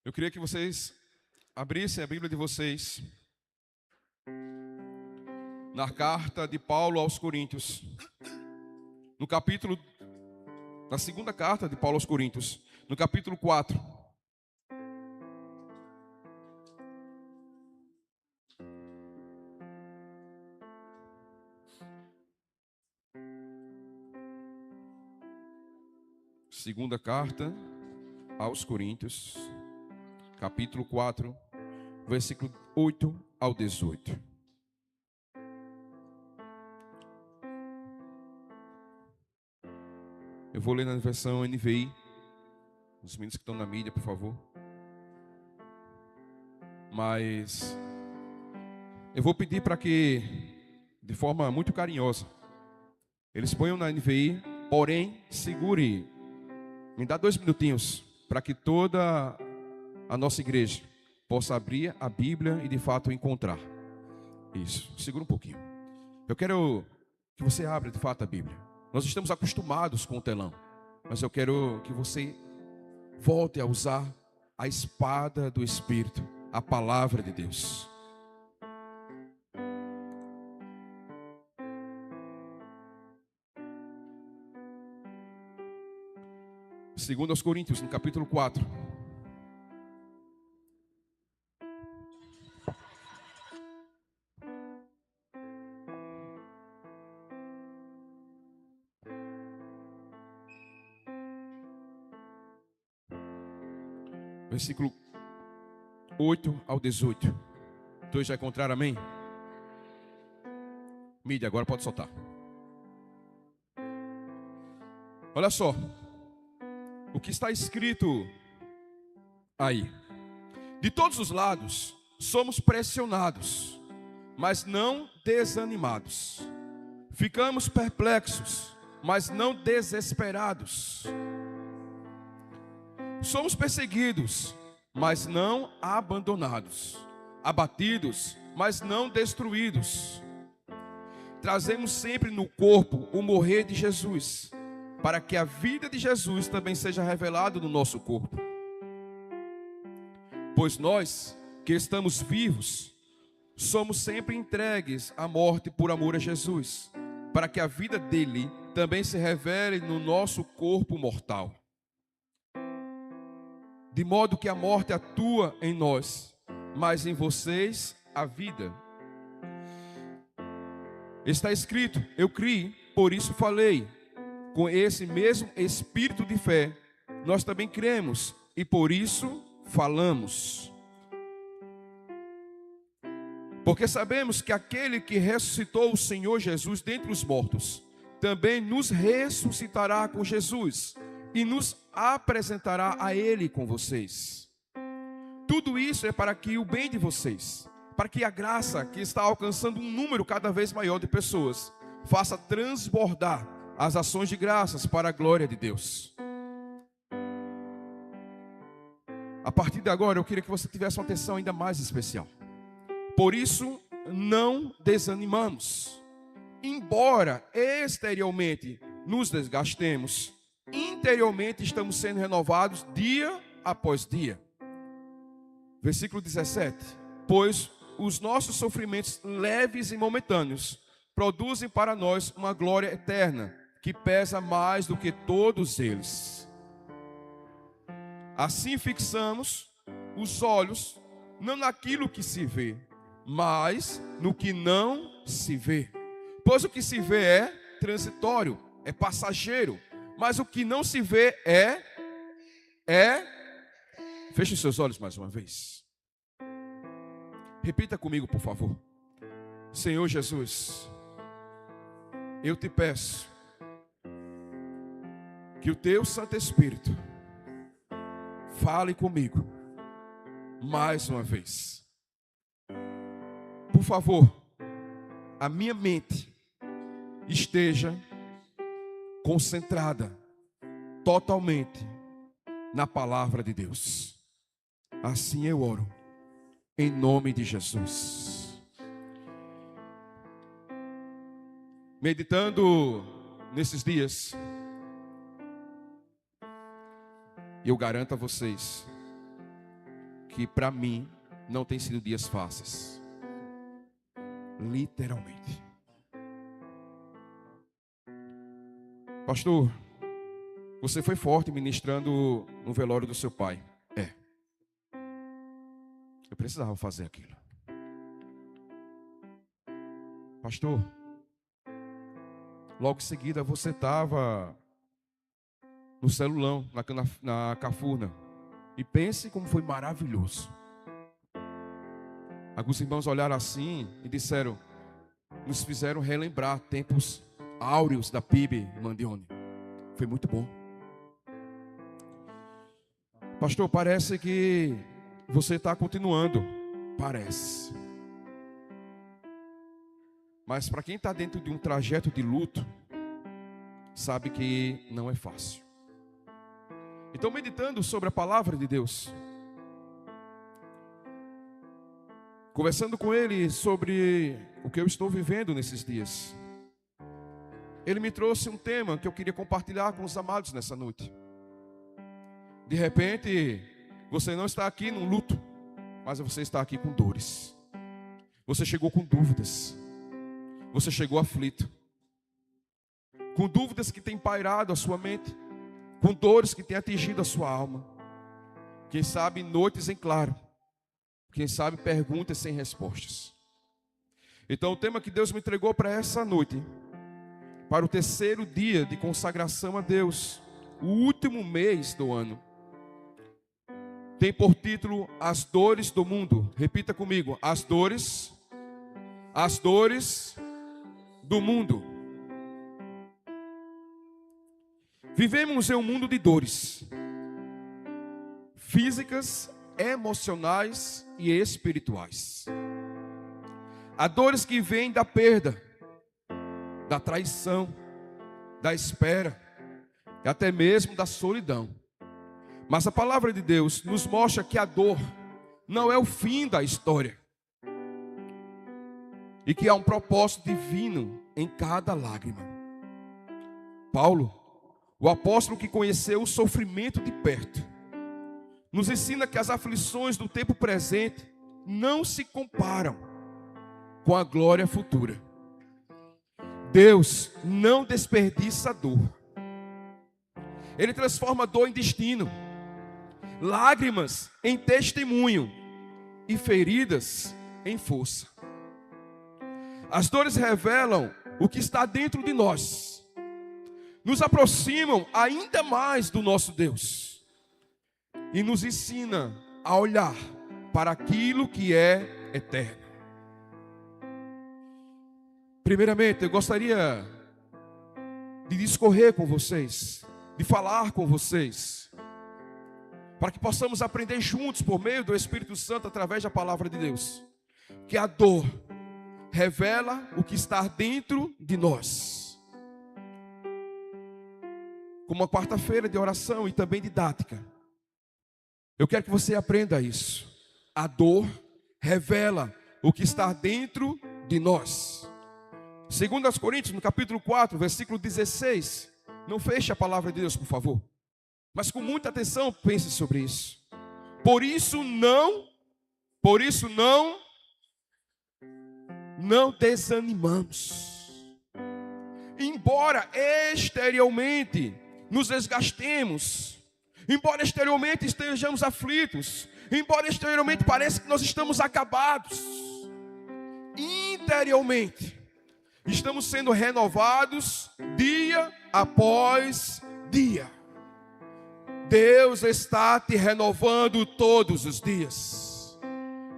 Eu queria que vocês abrissem a Bíblia de vocês na carta de Paulo aos Coríntios, na segunda carta de Paulo aos Coríntios, no capítulo 4. Segunda carta aos Coríntios, capítulo 4, versículo 8 ao 18. Eu vou ler na versão NVI. Os meninos que estão na mídia, por favor. Mas eu vou pedir para que, de forma muito carinhosa, eles ponham na NVI, porém, segure. Me dá 2 minutinhos para que toda a nossa igreja possa abrir a Bíblia e de fato encontrar. Isso, segura um pouquinho. Eu quero que você abra de fato a Bíblia. Nós estamos acostumados com o telão, mas eu quero que você volte a usar a espada do Espírito, a palavra de Deus. Segundo aos Coríntios, no capítulo 4. Versículo 8 ao 18. Todos já encontraram, amém? Mídia, agora pode soltar. Olha só o que está escrito aí. De todos os lados somos pressionados, mas não desanimados. Ficamos perplexos, mas não desesperados. Somos perseguidos, mas não abandonados. Abatidos, mas não destruídos. Trazemos sempre no corpo o morrer de Jesus, para que a vida de Jesus também seja revelada no nosso corpo. Pois nós, que estamos vivos, somos sempre entregues à morte por amor a Jesus, para que a vida dele também se revele no nosso corpo mortal. De modo que a morte atua em nós, mas em vocês a vida. Está escrito: eu criei, por isso falei. Com esse mesmo espírito de fé, nós também cremos e por isso falamos. Porque sabemos que aquele que ressuscitou o Senhor Jesus dentre os mortos, também nos ressuscitará com Jesus e nos apresentará a Ele com vocês. Tudo isso é para que o bem de vocês, para que a graça que está alcançando um número cada vez maior de pessoas, faça transbordar as ações de graças para a glória de Deus. A partir de agora eu queria que você tivesse uma atenção ainda mais especial. Por isso não desanimamos. Embora exteriormente nos desgastemos, interiormente estamos sendo renovados dia após dia. Versículo 17. Pois os nossos sofrimentos leves e momentâneos produzem para nós uma glória eterna, que pesa mais do que todos eles. Assim fixamos os olhos não naquilo que se vê, mas no que não se vê. Pois o que se vê é transitório, é passageiro, mas o que não se vê Feche os seus olhos mais uma vez. Repita comigo, por favor. Senhor Jesus, eu te peço que o teu Santo Espírito fale comigo mais uma vez. Por favor, a minha mente esteja concentrada totalmente na palavra de Deus. Assim eu oro, em nome de Jesus. Meditando nesses dias, eu garanto a vocês que para mim não tem sido dias fáceis. Literalmente. Pastor, você foi forte ministrando no velório do seu pai. É. Eu precisava fazer aquilo. Pastor, logo em seguida você estava no celulão, na Cafurna. E pense como foi maravilhoso. Alguns irmãos olharam assim e disseram, nos fizeram relembrar tempos áureos da PIB Mandione. Foi muito bom. Pastor, parece que você está continuando. Parece. Mas para quem está dentro de um trajeto de luto, sabe que não é fácil. Então, meditando sobre a palavra de Deus, conversando com ele sobre o que eu estou vivendo nesses dias, ele me trouxe um tema que eu queria compartilhar com os amados nessa noite. De repente, você não está aqui num luto, mas você está aqui com dores. Você chegou com dúvidas. Você chegou aflito. Com dúvidas que têm pairado a sua mente. Com dores que têm atingido a sua alma. Quem sabe noites em claro. Quem sabe perguntas sem respostas. Então o tema que Deus me entregou para essa noite, para o terceiro dia de consagração a Deus, o último mês do ano, tem por título As Dores do Mundo. Repita comigo: as dores do mundo. Vivemos em um mundo de dores físicas, emocionais e espirituais. Há dores que vêm da perda, da traição, da espera e até mesmo da solidão. Mas a palavra de Deus nos mostra que a dor não é o fim da história. E que há um propósito divino em cada lágrima. Paulo, o apóstolo que conheceu o sofrimento de perto, nos ensina que as aflições do tempo presente não se comparam com a glória futura. Deus não desperdiça a dor. Ele transforma a dor em destino, lágrimas em testemunho e feridas em força. As dores revelam o que está dentro de nós, nos aproximam ainda mais do nosso Deus e nos ensina a olhar para aquilo que é eterno. Primeiramente, eu gostaria de discorrer com vocês, de falar com vocês, para que possamos aprender juntos por meio do Espírito Santo através da palavra de Deus, que a dor revela o que está dentro de nós. Como uma quarta-feira de oração e também didática, eu quero que você aprenda isso. A dor revela o que está dentro de nós. 2 Coríntios, no capítulo 4, versículo 16. Não feche a palavra de Deus, por favor. Mas com muita atenção, pense sobre isso. Por isso não desanimamos. Embora exteriormente nos desgastemos, embora exteriormente estejamos aflitos, embora exteriormente pareça que nós estamos acabados, interiormente estamos sendo renovados dia após dia. Deus está te renovando todos os dias.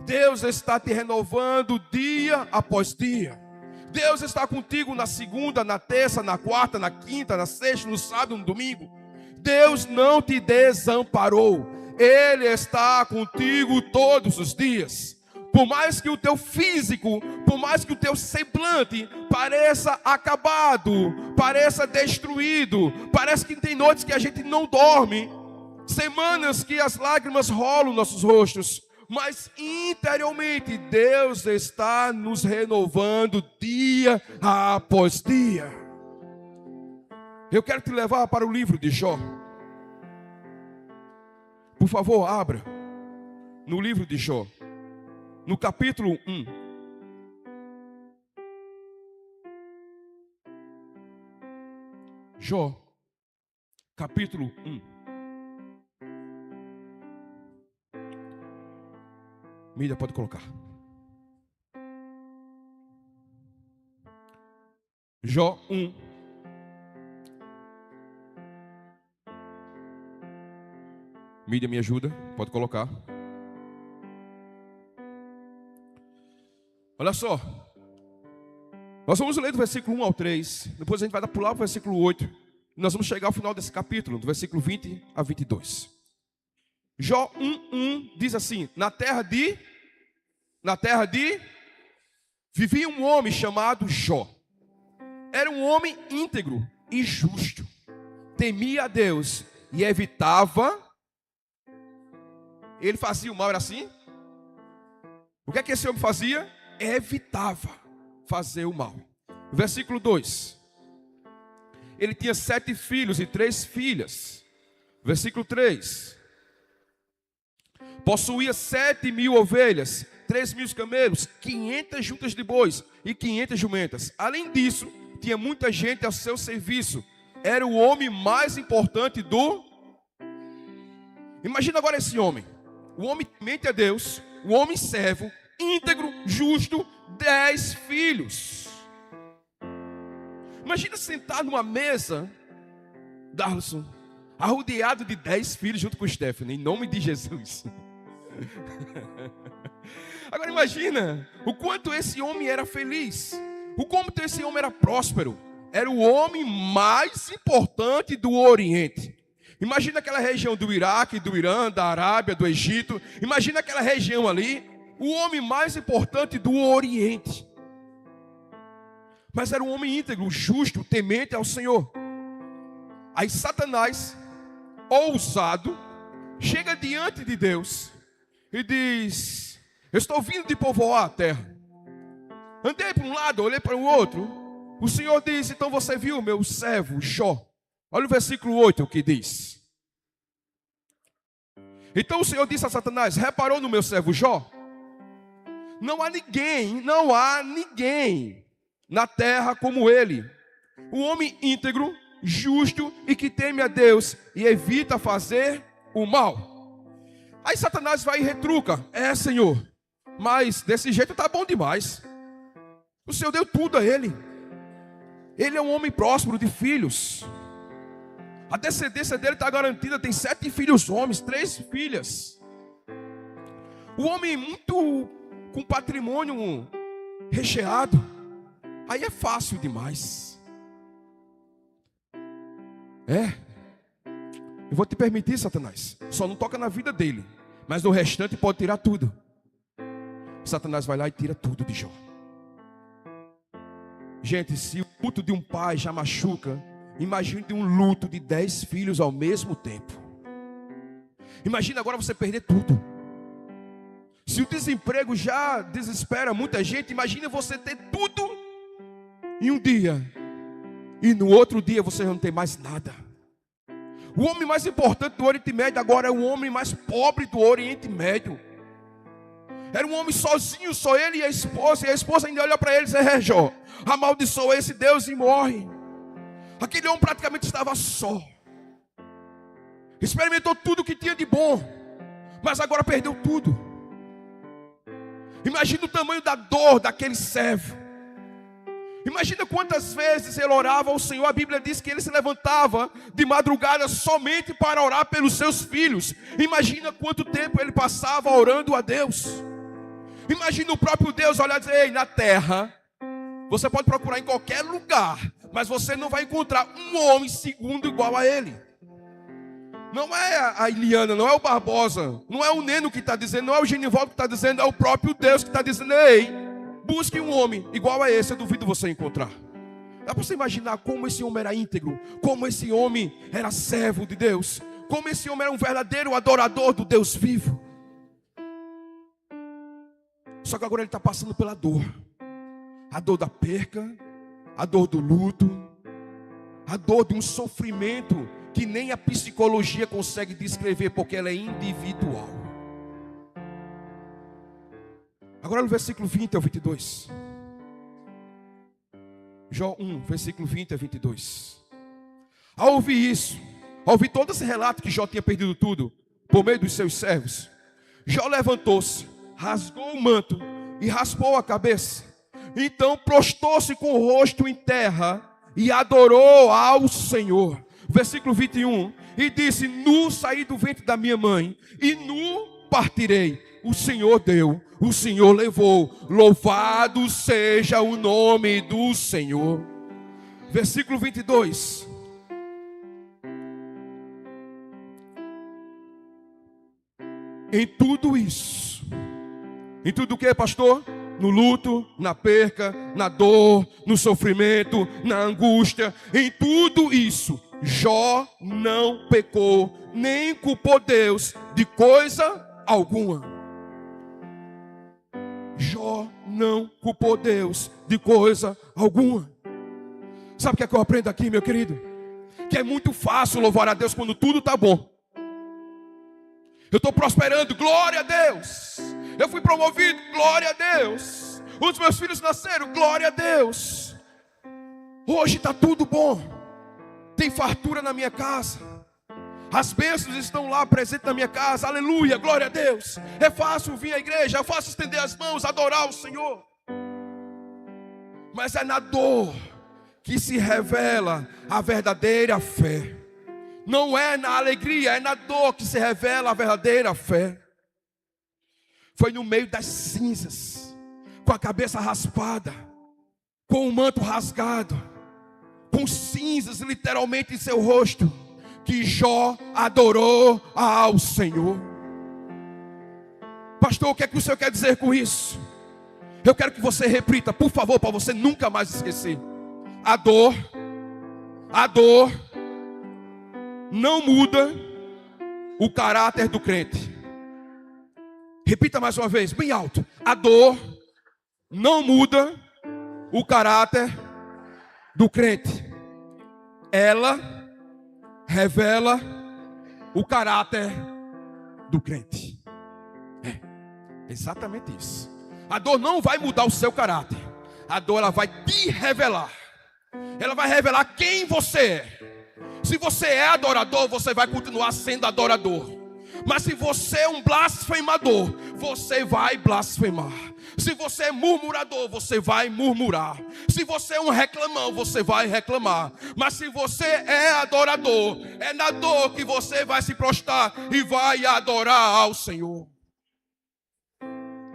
Deus está te renovando dia após dia. Deus está contigo na segunda, na terça, na quarta, na quinta, na sexta, no sábado, no domingo. Deus não te desamparou. Ele está contigo todos os dias. Por mais que o teu físico, por mais que o teu semblante pareça acabado, pareça destruído, parece que tem noites que a gente não dorme, semanas que as lágrimas rolam nossos rostos, mas interiormente Deus está nos renovando dia após dia. Eu quero te levar para o livro de Jó. Por favor, abra no livro de Jó, no capítulo 1. Jó, capítulo 1. Mídia, pode colocar. Jó 1. Mídia, me ajuda, pode colocar. Olha só. Nós vamos ler do versículo 1 ao 3. Depois a gente vai pular para o versículo 8. E nós vamos chegar ao final desse capítulo, do versículo 20 a 22. Jó 1:1 diz assim: Na terra de vivia um homem chamado Jó. Era um homem íntegro e justo. Temia a Deus e evitava. Ele fazia o mal, era assim? O que é que esse homem fazia? Evitava fazer o mal. Versículo 2. Ele tinha 7 filhos e 3 filhas. Versículo 3. Possuía 7.000 ovelhas, 3.000 camelos, 500 juntas de bois e 500 jumentas. Além disso, tinha muita gente ao seu serviço. Era o homem mais importante do... Imagina agora esse homem. O homem temente a Deus, o homem servo, íntegro, justo, 10 filhos. Imagina sentar numa mesa, Darlison, arrodeado de 10 filhos junto com Stephanie, em nome de Jesus. Agora imagina o quanto esse homem era feliz, o quanto esse homem era próspero. Era o homem mais importante do Oriente. Imagina aquela região do Iraque, do Irã, da Arábia, do Egito. Imagina aquela região ali, o homem mais importante do Oriente. Mas era um homem íntegro, justo, temente ao Senhor. Aí Satanás, ousado, chega diante de Deus e diz: eu estou vindo de povoar a terra. Andei para um lado, olhei para o outro. O Senhor diz: então você viu meu servo Jó? Olha o versículo 8 o que diz. Então o Senhor disse a Satanás: reparou no meu servo Jó? Não há ninguém na terra como ele. Um homem íntegro, justo e que teme a Deus e evita fazer o mal. Aí Satanás vai e retruca: Senhor, mas desse jeito tá bom demais. O Senhor deu tudo a ele. Ele é um homem próspero de filhos. A descendência dele está garantida. Tem 7 filhos homens, 3 filhas. O homem muito com patrimônio recheado. Aí é fácil demais. Eu vou te permitir, Satanás. Só não toca na vida dele, mas no restante pode tirar tudo. Satanás vai lá e tira tudo de Jó. Gente, se o luto de um pai já machuca, imagine um luto de 10 filhos ao mesmo tempo. Imagina agora você perder tudo. Se o desemprego já desespera muita gente, imagine você ter tudo em um dia e no outro dia você não tem mais nada. O homem mais importante do Oriente Médio agora é o homem mais pobre do Oriente Médio. Era um homem sozinho, só ele e a esposa ainda olha para ele e diz: Jó, amaldiçoa esse Deus e morre. Aquele homem praticamente estava só. Experimentou tudo que tinha de bom, mas agora perdeu tudo. Imagina o tamanho da dor daquele servo. Imagina quantas vezes ele orava ao Senhor. A Bíblia diz que ele se levantava de madrugada somente para orar pelos seus filhos. Imagina quanto tempo ele passava orando a Deus. Imagina o próprio Deus olhar e dizer: ei, na terra você pode procurar em qualquer lugar, mas você não vai encontrar um homem segundo igual a ele. Não é a Eliana, não é o Barbosa, não é o Neno que está dizendo, não é o Genivaldo que está dizendo, é o próprio Deus que está dizendo: ei, busque um homem igual a esse, eu duvido você encontrar. Dá para você imaginar como esse homem era íntegro, como esse homem era servo de Deus, como esse homem era um verdadeiro adorador do Deus vivo. Só que agora ele está passando pela dor. A dor da perca, a dor do luto, a dor de um sofrimento que nem a psicologia consegue descrever, porque ela é individual. Agora no versículo 20 ao 22. Jó 1, versículo 20 a 22. Ao ouvir isso, ao ouvir todo esse relato que Jó tinha perdido tudo, por meio dos seus servos, Jó levantou-se, rasgou o manto e raspou a cabeça. Então prostou-se com o rosto em terra e adorou ao Senhor. Versículo 21. E disse: nu saí do ventre da minha mãe, e nu partirei. O Senhor deu, o Senhor levou. Louvado seja o nome do Senhor. Versículo 22. Em tudo isso, em tudo o que, pastor? No luto, na perca, na dor, no sofrimento, na angústia, em tudo isso, Jó não pecou, nem culpou Deus de coisa alguma. Jó não culpou Deus de coisa alguma. Sabe o que é que eu aprendo aqui, meu querido? Que é muito fácil louvar a Deus quando tudo está bom. Eu estou prosperando, glória a Deus. Eu fui promovido, glória a Deus. Os meus filhos nasceram, glória a Deus. Hoje está tudo bom. Tem fartura na minha casa. As bênçãos estão lá presentes na minha casa, aleluia, glória a Deus. É fácil vir à igreja, é fácil estender as mãos, adorar o Senhor. Mas é na dor que se revela a verdadeira fé. Não é na alegria, é na dor que se revela a verdadeira fé. Foi no meio das cinzas, com a cabeça raspada, com o manto rasgado, com cinzas literalmente em seu rosto, que Jó adorou ao Senhor. Pastor, o que é que o Senhor quer dizer com isso? Eu quero que você repita, por favor, para você nunca mais esquecer. A dor não muda o caráter do crente. Repita mais uma vez, bem alto. A dor não muda o caráter do crente. Ela revela o caráter do crente. É exatamente isso. A dor não vai mudar o seu caráter. A dor, ela vai te revelar. Ela vai revelar quem você é. Se você é adorador, você vai continuar sendo adorador. Mas se você é um blasfemador, você vai blasfemar. Se você é murmurador, você vai murmurar. Se você é um reclamão, você vai reclamar. Mas se você é adorador, é na dor que você vai se prostrar e vai adorar ao Senhor.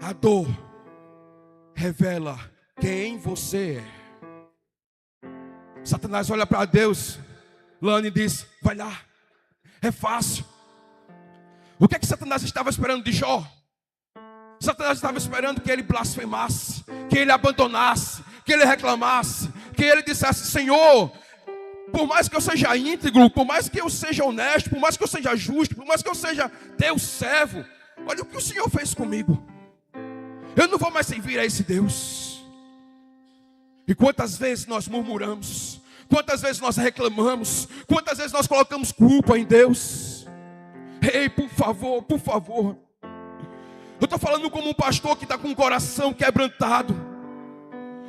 A dor revela quem você é. Satanás olha para Deus, Lani, diz: vai lá, é fácil. O que é que Satanás estava esperando de Jó? Satanás estava esperando que ele blasfemasse, que ele abandonasse, que ele reclamasse, que ele dissesse: Senhor, por mais que eu seja íntegro, por mais que eu seja honesto, por mais que eu seja justo, por mais que eu seja teu servo, olha o que o Senhor fez comigo. Eu não vou mais servir a esse Deus. E quantas vezes nós murmuramos, quantas vezes nós reclamamos, quantas vezes nós colocamos culpa em Deus. Ei, por favor, por favor. Eu estou falando como um pastor que está com o coração quebrantado.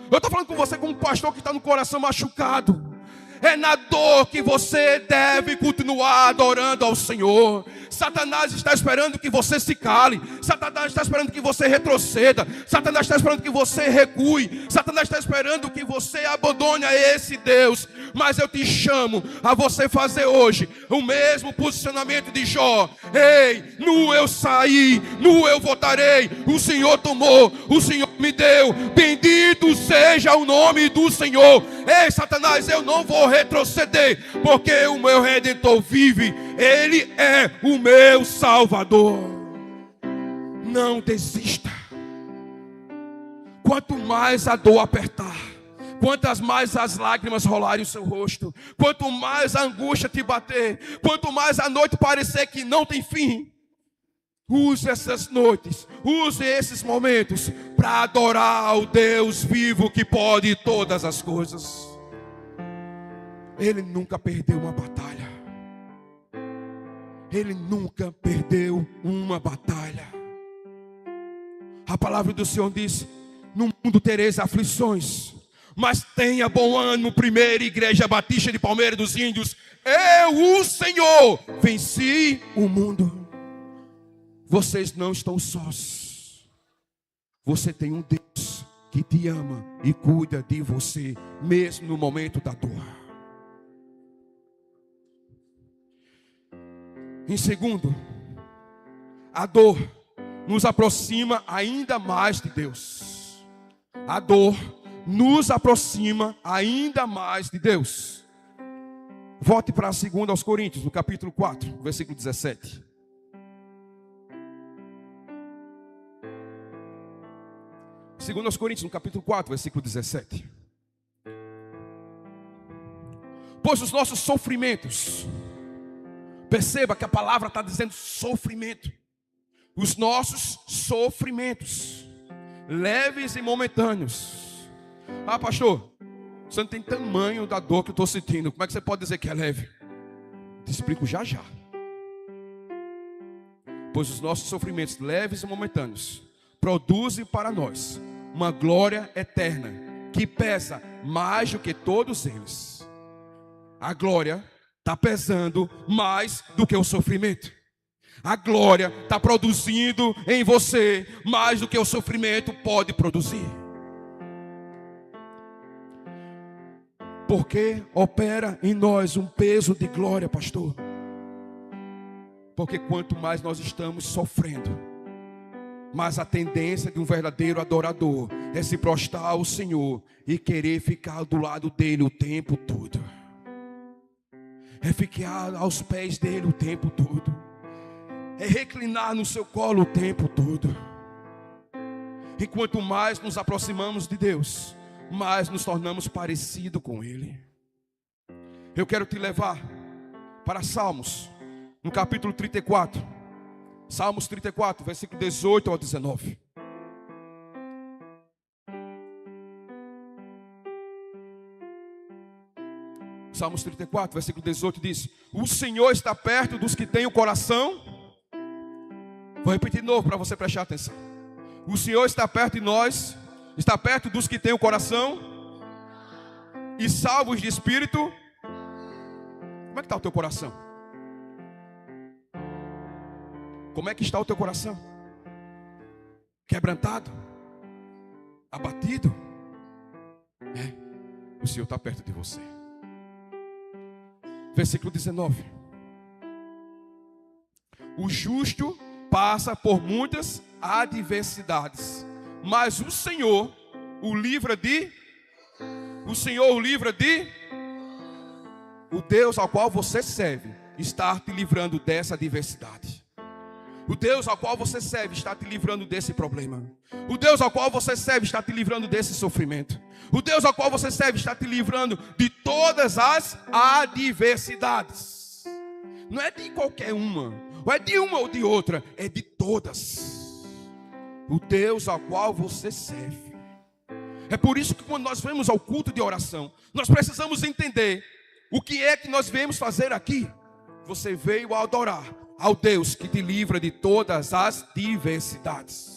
Eu estou falando com você como um pastor que está no coração machucado. É na dor que você deve continuar adorando ao Senhor. Satanás está esperando que você se cale. Satanás está esperando que você retroceda. Satanás está esperando que você recue. Satanás está esperando que você abandone a esse Deus. Mas eu te chamo a você fazer hoje o mesmo posicionamento de Jó. Ei, nu eu saí, nu eu voltarei. O Senhor tomou, o Senhor me deu. Bendito seja o nome do Senhor. Ei, Satanás, eu não vou retroceder, porque o meu Redentor vive. Ele é o meu Salvador. Não desista. Quanto mais a dor apertar, quantas mais as lágrimas rolarem o seu rosto, quanto mais a angústia te bater, quanto mais a noite parecer que não tem fim, use essas noites, use esses momentos para adorar ao Deus vivo que pode todas as coisas. Ele nunca perdeu uma batalha. Ele nunca perdeu uma batalha. A palavra do Senhor diz: no mundo tereis aflições, mas tenha bom ânimo. Primeira Igreja Batista de Palmeira dos Índios: eu, o Senhor, venci o mundo. Vocês não estão sós. Você tem um Deus que te ama e cuida de você, mesmo no momento da dor. Em segundo, a dor nos aproxima ainda mais de Deus. A dor nos aproxima ainda mais de Deus. Volte para 2 Coríntios, no capítulo 4, versículo 17. Segundo aos Coríntios, no capítulo 4, versículo 17. Pois os nossos sofrimentos, perceba que a palavra está dizendo sofrimento. Os nossos sofrimentos, leves e momentâneos. Ah, pastor, você não tem tamanho da dor que eu estou sentindo. Como é que você pode dizer que é leve? Te explico já já. Pois os nossos sofrimentos, leves e momentâneos, produzem para nós uma glória eterna, que pesa mais do que todos eles. A glória está pesando mais do que o sofrimento. A glória está produzindo em você mais do que o sofrimento pode produzir. Porque opera em nós um peso de glória, pastor. Porque quanto mais nós estamos sofrendo, mas a tendência de um verdadeiro adorador é se prostrar ao Senhor e querer ficar do lado dele o tempo todo. É ficar aos pés dele o tempo todo. É reclinar no seu colo o tempo todo. E quanto mais nos aproximamos de Deus, mais nos tornamos parecidos com Ele. Eu quero te levar para Salmos, no capítulo 34. Salmos 34, versículo 18 ao 19. Salmos 34, versículo 18 diz: o Senhor está perto dos que têm o coração. Vou repetir de novo para você prestar atenção. O Senhor está perto de nós, está perto dos que têm o coração e salvos de espírito. Como é que está o teu coração? Como é que está o teu coração? Quebrantado? Abatido? O Senhor está perto de você. Versículo 19. O justo passa por muitas adversidades, mas o Senhor o livra de... O Deus ao qual você serve está te livrando dessa adversidade. O Deus ao qual você serve está te livrando desse problema. O Deus ao qual você serve está te livrando desse sofrimento. O Deus ao qual você serve está te livrando de todas as adversidades. Não é de qualquer uma, ou é de uma ou de outra, é de todas. O Deus ao qual você serve. É por isso que quando nós vamos ao culto de oração, nós precisamos entender o que é que nós viemos fazer aqui. Você veio a adorar ao Deus que te livra de todas as diversidades.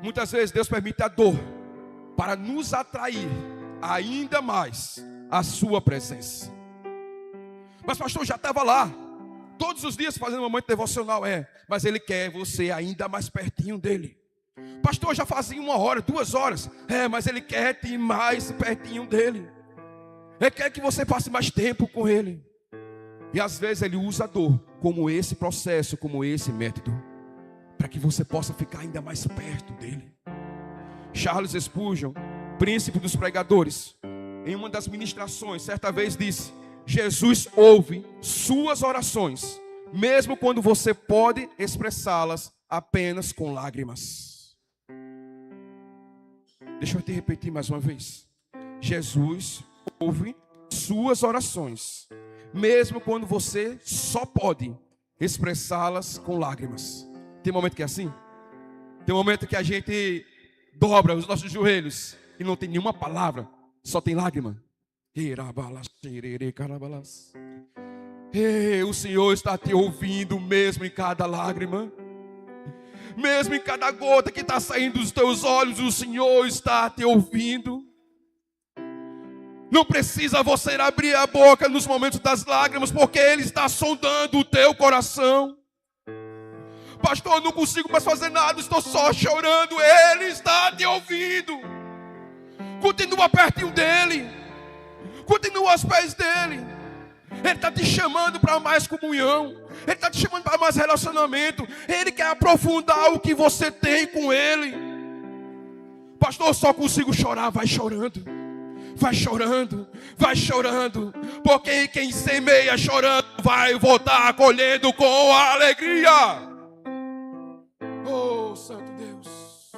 Muitas vezes Deus permite a dor para nos atrair ainda mais à sua presença. Mas pastor, já estava lá todos os dias fazendo um momento devocional. Mas Ele quer você ainda mais pertinho dEle. Pastor, já fazia 1 hora, 2 horas. Mas Ele quer te ir mais pertinho dEle. Ele quer que você passe mais tempo com Ele. E às vezes Ele usa a dor como esse processo, como esse método, para que você possa ficar ainda mais perto dEle. Charles Spurgeon, príncipe dos pregadores, em uma das ministrações, certa vez disse: Jesus ouve suas orações, mesmo quando você pode expressá-las apenas com lágrimas. Deixa eu te repetir mais uma vez. Jesus ouve suas orações, mesmo quando você só pode expressá-las com lágrimas. Tem momento que é assim? Tem momento que a gente dobra os nossos joelhos e não tem nenhuma palavra, só tem lágrima. O Senhor está te ouvindo mesmo em cada lágrima. Mesmo em cada gota que está saindo dos teus olhos, o Senhor está te ouvindo. Não precisa você abrir a boca nos momentos das lágrimas, porque Ele está sondando o teu coração. Pastor, eu não consigo mais fazer nada, estou só chorando. Ele está te ouvindo. Continua pertinho dEle. Continua aos pés dEle. Ele está te chamando para mais comunhão. Ele está te chamando para mais relacionamento. Ele quer aprofundar o que você tem com Ele. Pastor, eu só consigo chorar. Vai chorando. Vai chorando. Vai chorando. Porque quem semeia chorando vai voltar colhendo com alegria. Oh, Santo Deus.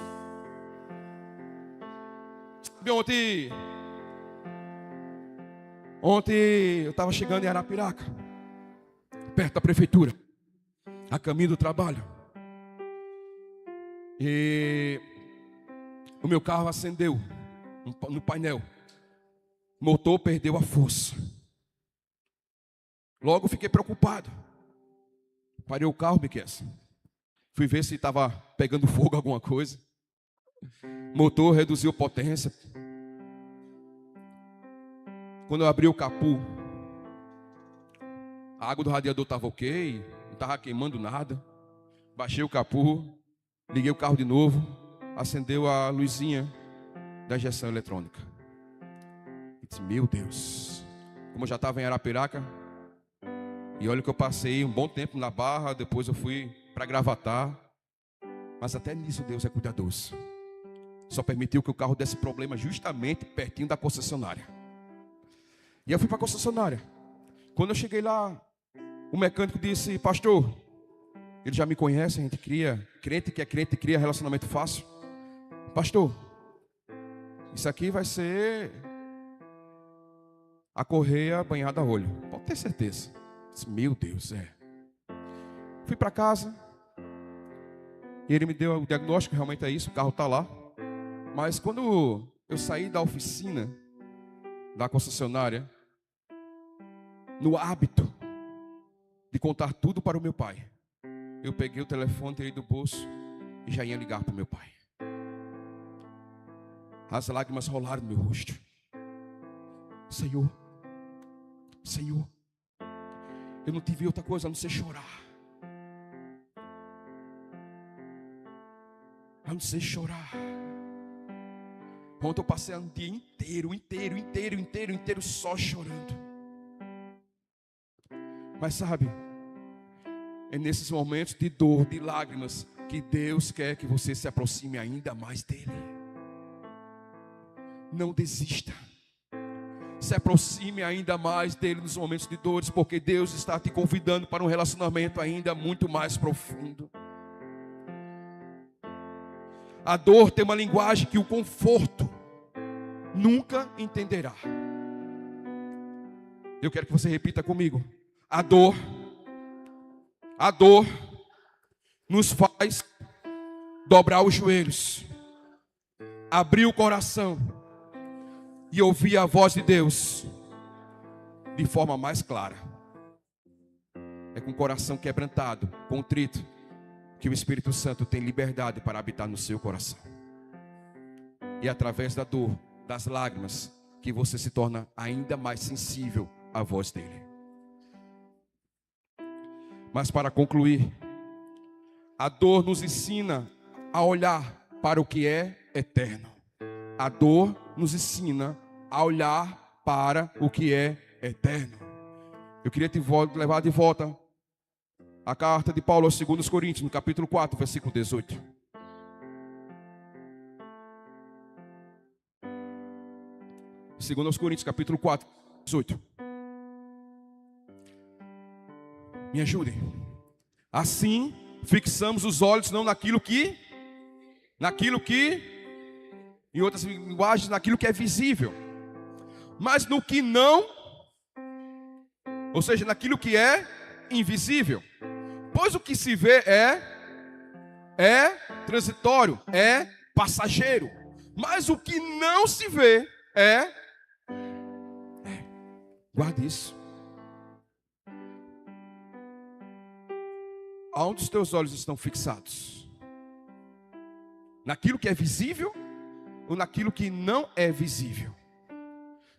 Ontem eu estava chegando em Arapiraca, perto da prefeitura, a caminho do trabalho. E o meu carro acendeu no painel. O motor perdeu a força. Logo fiquei preocupado. Parei o carro, Miquel. Fui ver se estava pegando fogo alguma coisa. O motor reduziu a potência. Quando eu abri o capô, a água do radiador estava ok, não estava queimando nada. Baixei o capô, liguei o carro de novo, acendeu a luzinha da injeção eletrônica. E disse, meu Deus, como eu já estava em Arapiraca, e olha que eu passei um bom tempo na Barra, depois eu fui para Gravatar, mas até nisso Deus é cuidadoso. Só permitiu que o carro desse problema justamente pertinho da concessionária. E eu fui para a concessionária. Quando eu cheguei lá, o mecânico disse, pastor, ele já me conhece, a gente crente que é crente cria relacionamento fácil. Pastor, isso aqui vai ser a correia banhada a óleo. Pode ter certeza. Disse, meu Deus, Fui para casa. E ele me deu o diagnóstico, realmente é isso, o carro está lá. Mas quando eu saí da oficina, da concessionária, no hábito de contar tudo para o meu pai, eu peguei o telefone, tirei do bolso e já ia ligar para o meu pai. As lágrimas rolaram no meu rosto. Senhor, eu não tive outra coisa a não ser chorar. A não ser chorar. Ontem eu passei um dia inteiro só chorando. Mas sabe, é nesses momentos de dor, de lágrimas, que Deus quer que você se aproxime ainda mais dEle. Não desista. Se aproxime ainda mais dEle nos momentos de dores, porque Deus está te convidando para um relacionamento ainda muito mais profundo. A dor tem uma linguagem que o conforto nunca entenderá. Eu quero que você repita comigo. A dor nos faz dobrar os joelhos, abrir o coração e ouvir a voz de Deus de forma mais clara. É com o coração quebrantado, contrito, que o Espírito Santo tem liberdade para habitar no seu coração. E através da dor, das lágrimas, que você se torna ainda mais sensível à voz dEle. Mas para concluir, a dor nos ensina a olhar para o que é eterno. A dor nos ensina a olhar para o que é eterno. Eu queria te levar de volta a carta de Paulo aos 2 Coríntios, no capítulo 4, versículo 18. Segundo aos Coríntios, capítulo 4, 18. Me ajudem. Assim, fixamos os olhos não naquilo que, em outras linguagens, naquilo que é visível, mas no que não, ou seja, naquilo que é invisível. Pois o que se vê é transitório, é passageiro, mas o que não se vê guarde isso. Aonde os teus olhos estão fixados? Naquilo que é visível ou naquilo que não é visível?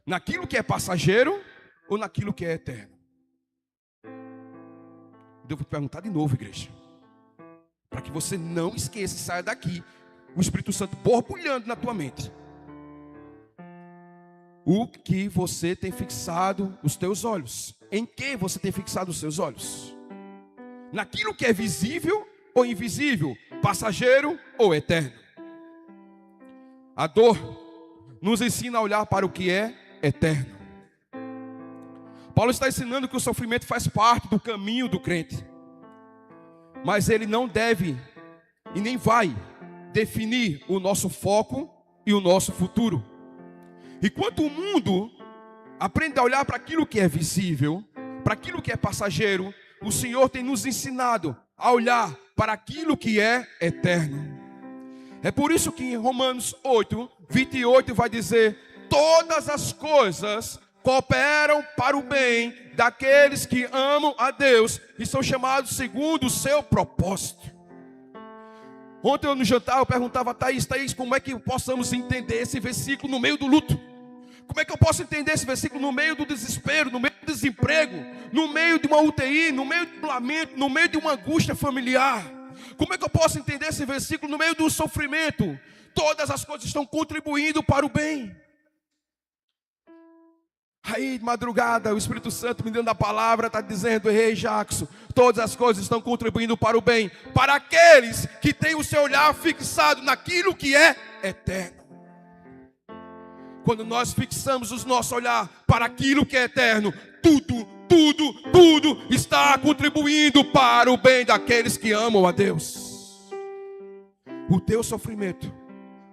Naquilo que é passageiro ou naquilo que é eterno? Devo perguntar de novo, igreja, para que você não esqueça e saia daqui o Espírito Santo borbulhando na tua mente. O que você tem fixado os teus olhos? Em que você tem fixado os seus olhos? Naquilo que é visível ou invisível? Passageiro ou eterno? A dor nos ensina a olhar para o que é eterno. Paulo está ensinando que o sofrimento faz parte do caminho do crente, mas ele não deve e nem vai definir o nosso foco e o nosso futuro. Enquanto o mundo aprende a olhar para aquilo que é visível, para aquilo que é passageiro, o Senhor tem nos ensinado a olhar para aquilo que é eterno. É por isso que em Romanos 8, 28 vai dizer: todas as coisas cooperam para o bem daqueles que amam a Deus e são chamados segundo o seu propósito. Ontem no jantar eu perguntava a Thaís, como é que possamos entender esse versículo no meio do luto? Como é que eu posso entender esse versículo no meio do desespero, no meio do desemprego, no meio de uma UTI, no meio do lamento, no meio de uma angústia familiar? Como é que eu posso entender esse versículo no meio do sofrimento? Todas as coisas estão contribuindo para o bem. Aí de madrugada o Espírito Santo me dando a palavra, está dizendo: ei, Jackson, todas as coisas estão contribuindo para o bem, para aqueles que têm o seu olhar fixado naquilo que é eterno. Quando nós fixamos o nosso olhar para aquilo que é eterno, tudo está contribuindo para o bem daqueles que amam a Deus. O teu sofrimento,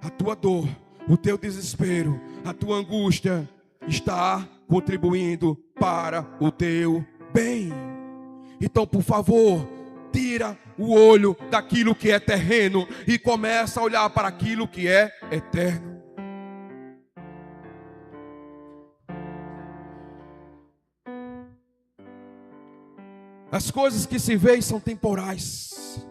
a tua dor, o teu desespero, a tua angústia está contribuindo para o teu bem. Então, por favor, tira o olho daquilo que é terreno e começa a olhar para aquilo que é eterno. As coisas que se veem são temporais.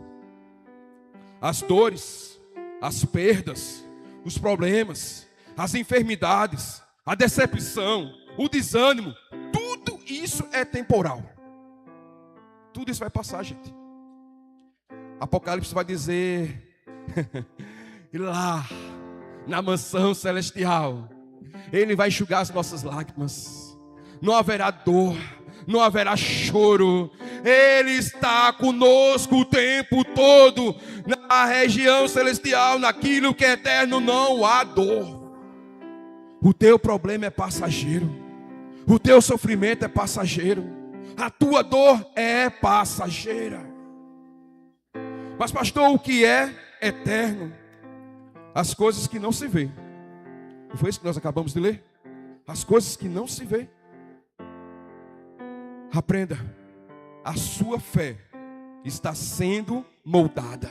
As dores, as perdas, os problemas, as enfermidades, a decepção, o desânimo, tudo isso é temporal. Tudo isso vai passar, gente. Apocalipse vai dizer lá na mansão celestial, Ele vai enxugar as nossas lágrimas. Não haverá dor, não haverá choro. Ele está conosco o tempo todo. Na região celestial, naquilo que é eterno, não há dor. O teu problema é passageiro. O teu sofrimento é passageiro. A tua dor é passageira. Mas pastor, o que é eterno? As coisas que não se vê. Não foi isso que nós acabamos de ler? As coisas que não se vê. Aprenda, a sua fé está sendo moldada,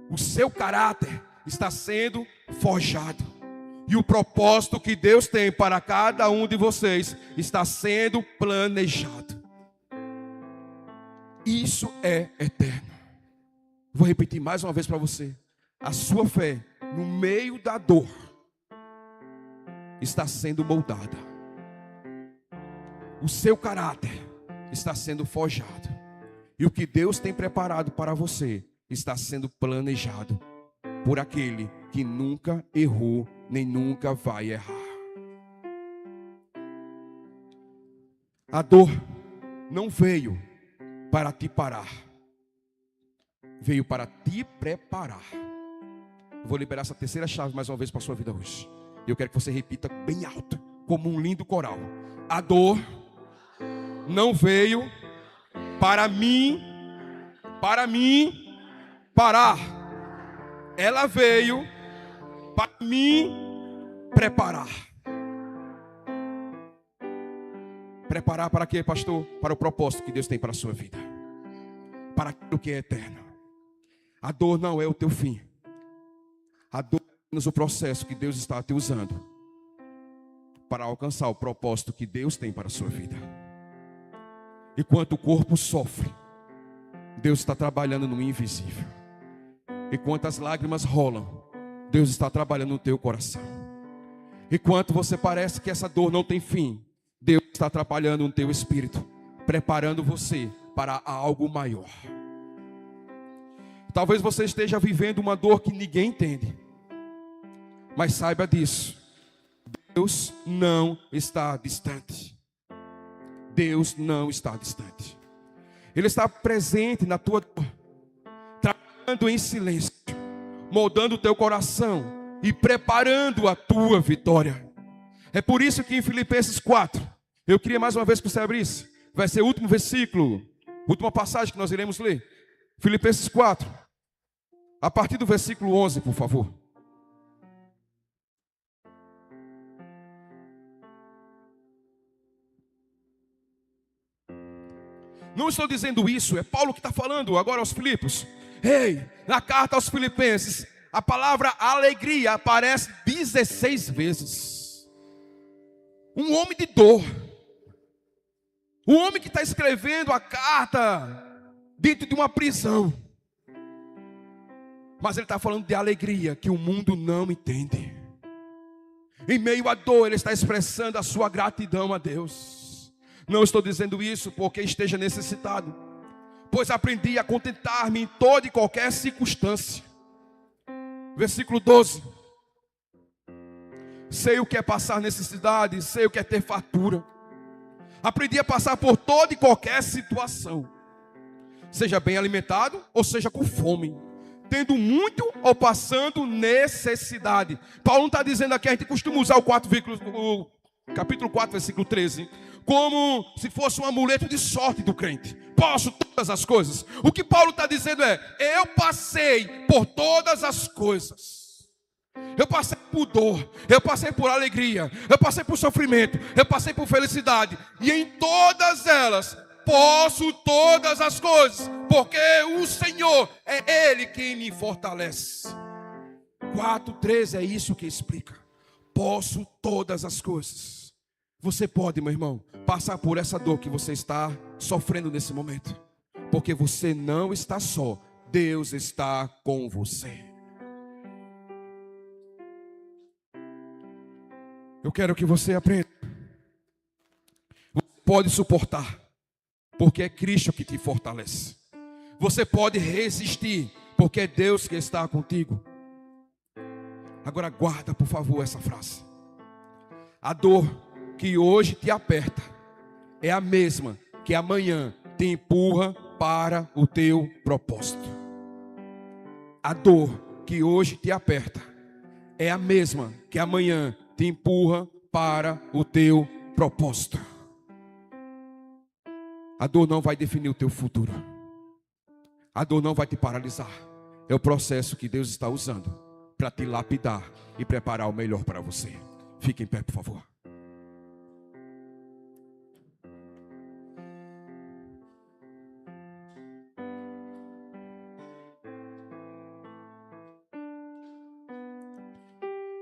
o seu caráter está sendo forjado, e o propósito que Deus tem para cada um de vocês está sendo planejado. Isso é eterno. Vou repetir mais uma vez para você: a sua fé no meio da dor está sendo moldada, o seu caráter está sendo forjado, e o que Deus tem preparado para você está sendo planejado por aquele que nunca errou, nem nunca vai errar. A dor não veio para te parar, veio para te preparar. Vou liberar essa terceira chave mais uma vez para a sua vida hoje. Eu quero que você repita bem alto, como um lindo coral: a dor não veio para mim parar. Ela veio para me preparar. Preparar para quê, pastor? Para o propósito que Deus tem para a sua vida, para aquilo que é eterno. A dor não é o teu fim. A dor é apenas o processo que Deus está te usando para alcançar o propósito que Deus tem para a sua vida. Enquanto o corpo sofre, Deus está trabalhando no invisível. Enquanto as lágrimas rolam, Deus está trabalhando no teu coração. Enquanto você parece que essa dor não tem fim, Deus está trabalhando no teu espírito, preparando você para algo maior. Talvez você esteja vivendo uma dor que ninguém entende, mas saiba disso: Deus não está distante. Deus não está distante. Ele está presente na tua dor, trabalhando em silêncio, moldando o teu coração e preparando a tua vitória. É por isso que em Filipenses 4, eu queria mais uma vez que você abrisse, vai ser o último versículo, última passagem que nós iremos ler. Filipenses 4, a partir do versículo 11, por favor. Não estou dizendo isso, é Paulo que está falando agora aos Filipos. Ei, na carta aos Filipenses, a palavra alegria aparece 16 vezes. Um homem de dor. Um homem que está escrevendo a carta dentro de uma prisão. Mas ele está falando de alegria que o mundo não entende. Em meio à dor, ele está expressando a sua gratidão a Deus. Não estou dizendo isso porque esteja necessitado, pois aprendi a contentar-me em toda e qualquer circunstância. Versículo 12. Sei o que é passar necessidade, sei o que é ter fartura. Aprendi a passar por toda e qualquer situação, seja bem alimentado ou seja com fome, tendo muito ou passando necessidade. Paulo não está dizendo aqui, a gente costuma usar o capítulo 4, versículo 13, como se fosse um amuleto de sorte do crente. Posso todas as coisas. O que Paulo está dizendo é: eu passei por todas as coisas. Eu passei por dor, eu passei por alegria, eu passei por sofrimento, eu passei por felicidade. E em todas elas, posso todas as coisas, porque o Senhor é Ele quem me fortalece. 4:13 é isso que explica. Posso todas as coisas. Você pode, meu irmão, passar por essa dor que você está sofrendo nesse momento, porque você não está só. Deus está com você. Eu quero que você aprenda. Você pode suportar, porque é Cristo que te fortalece. Você pode resistir, porque é Deus que está contigo. Agora guarda, por favor, essa frase. A dor que hoje te aperta é a mesma que amanhã te empurra para o teu propósito. A dor que hoje te aperta é a mesma que amanhã te empurra para o teu propósito. A dor não vai definir o teu futuro. A dor não vai te paralisar. É o processo que Deus está usando para te lapidar e preparar o melhor para você. Fique em pé, por favor.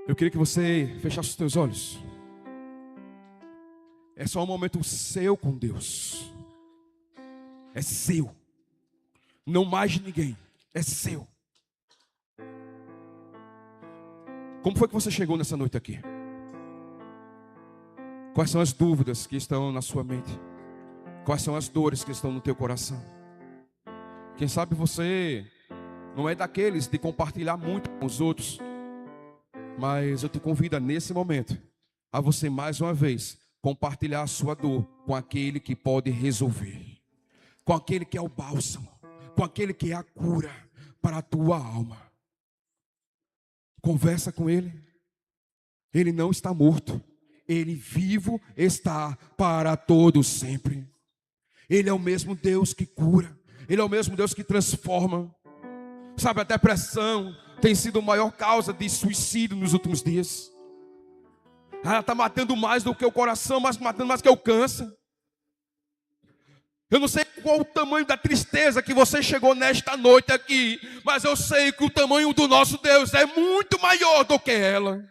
Eu queria que você fechasse os teus olhos. É só um momento seu com Deus. É seu. Não mais de ninguém. É seu. Como foi que você chegou nessa noite aqui? Quais são as dúvidas que estão na sua mente? Quais são as dores que estão no teu coração? Quem sabe você não é daqueles de compartilhar muito com os outros, mas eu te convido nesse momento a você mais uma vez compartilhar a sua dor com aquele que pode resolver, com aquele que é o bálsamo, com aquele que é a cura para a tua alma. Conversa com ele. Ele não está morto, ele vivo está para todo sempre. Ele é o mesmo Deus que cura, ele é o mesmo Deus que transforma. Sabe, a depressão tem sido a maior causa de suicídio nos últimos dias. Ela está matando mais do que o coração, mas matando mais que o câncer. Eu não sei qual o tamanho da tristeza que você chegou nesta noite aqui, mas eu sei que o tamanho do nosso Deus é muito maior do que ela.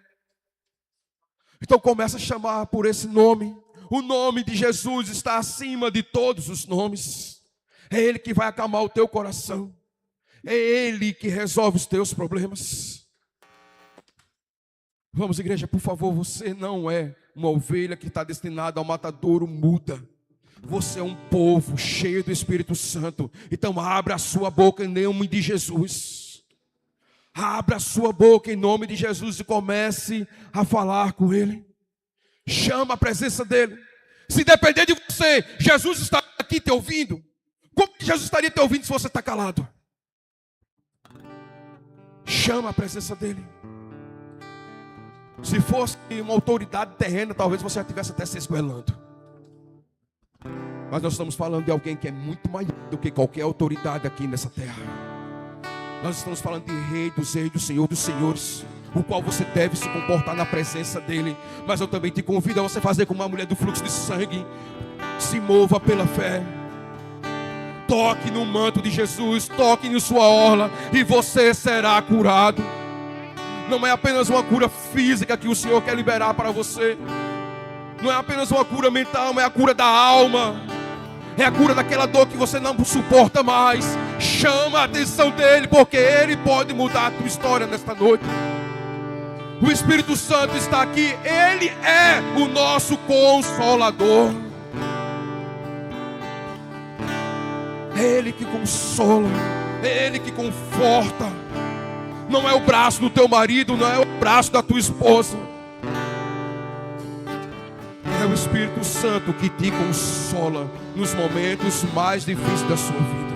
Então começa a chamar por esse nome. O nome de Jesus está acima de todos os nomes. É Ele que vai acalmar o teu coração. É Ele que resolve os teus problemas. Vamos, igreja, por favor, você não é uma ovelha que está destinada ao matadouro muda. Você é um povo cheio do Espírito Santo. Então abra a sua boca em nome de Jesus. Abra a sua boca em nome de Jesus e comece a falar com Ele. Chama a presença dEle. Se depender de você, Jesus está aqui te ouvindo. Como que Jesus estaria te ouvindo se você está calado? Chama a presença dEle. Se fosse uma autoridade terrena, talvez você já estivesse até se esgoelando. Mas nós estamos falando de alguém que é muito maior do que qualquer autoridade aqui nessa terra. Nós estamos falando de Rei dos Reis, do Senhor dos Senhores, o qual você deve se comportar na presença dEle. Mas eu também te convido a você fazer como uma mulher do fluxo de sangue. Se mova pela fé. Toque no manto de Jesus, toque em sua orla e você será curado. Não é apenas uma cura física que o Senhor quer liberar para você. Não é apenas uma cura mental, mas é a cura da alma. É a cura daquela dor que você não suporta mais. Chama a atenção dEle, porque Ele pode mudar a tua história nesta noite. O Espírito Santo está aqui. Ele é o nosso Consolador. É Ele que consola. É Ele que conforta. Não é o braço do teu marido, não é o braço da tua esposa. É o Espírito Santo que te consola nos momentos mais difíceis da sua vida.